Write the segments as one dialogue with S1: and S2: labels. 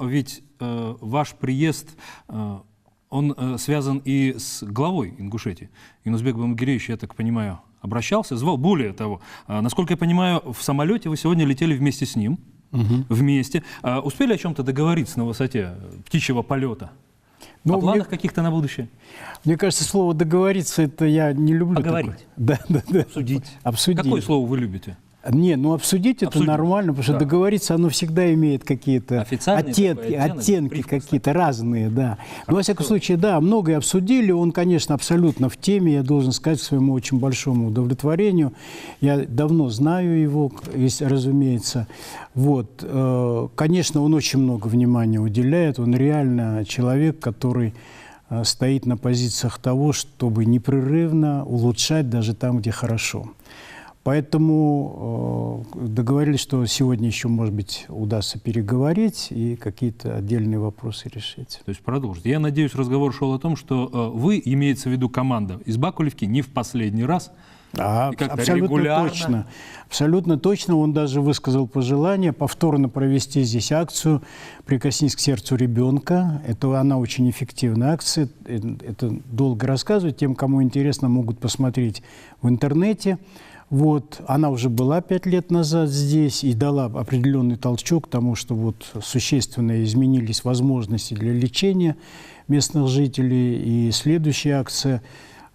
S1: ведь ваш приезд, он связан и с главой Ингушетии. Юнусбек Баймугереевич, я так понимаю, обращался, звал. Более того, насколько я понимаю, в самолете вы сегодня летели вместе с ним, вместе. Успели о чем-то договориться на высоте птичьего полета?
S2: Ну,
S1: о планах каких-то на будущее?
S2: Мне кажется, слово «договориться» это я не люблю.
S1: Поговорить.
S2: Да.
S1: Обсудить.
S2: Обсудить.
S1: Какое слово вы любите?
S2: Не, ну обсудить это нормально, потому что договориться оно всегда имеет какие-то оттенки какие-то разные, да. Но, во всяком случае, да, многое обсудили, он, конечно, абсолютно в теме, я должен сказать, к своему очень большому удовлетворению. Я давно знаю его, разумеется. Вот. Конечно, он очень много внимания уделяет, он реально человек, который стоит на позициях того, чтобы непрерывно улучшать даже там, где хорошо. Поэтому договорились, что сегодня еще, может быть, удастся переговорить и какие-то отдельные вопросы решить.
S1: То есть продолжить. Я надеюсь, разговор шел о том, что вы, имеется в виду команда из Бакулевки, не в последний раз.
S2: Абсолютно точно. Абсолютно точно. Он даже высказал пожелание повторно провести здесь акцию «Прикоснись к сердцу ребенка». Она очень эффективная акция. Это долго рассказывать. Тем, кому интересно, могут посмотреть в интернете. Вот, она уже была 5 лет назад здесь и дала определенный толчок к тому, что вот существенно изменились возможности для лечения местных жителей. И следующая акция,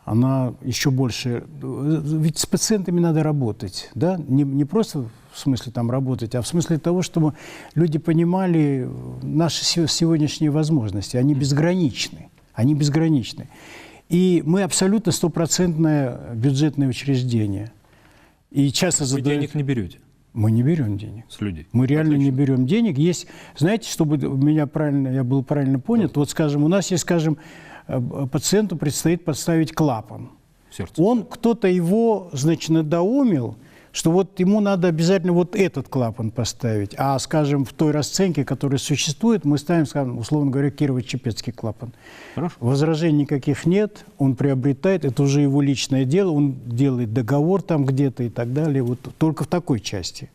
S2: она еще больше... Ведь с пациентами надо работать, да? Не просто в смысле там работать, а в смысле того, чтобы люди понимали наши сегодняшние возможности. Они безграничны. Они безграничны. И мы абсолютно стопроцентное бюджетное учреждение. И часто
S1: вы денег не берете?
S2: Мы не берем денег.
S1: С людей?
S2: Мы реально не берем денег. Есть, знаете, чтобы я был правильно понят, вот, скажем, у нас есть, скажем, пациенту предстоит поставить клапан.
S1: Сердце.
S2: Кто-то его, значит, надоумил, что вот ему надо обязательно вот этот клапан поставить. А, скажем, в той расценке, которая существует, мы ставим, скажем, условно говоря, Кирово-Чепецкий клапан.
S1: Хорошо.
S2: Возражений никаких нет, он приобретает, это уже его личное дело, он делает договор там где-то и так далее, вот только в такой части.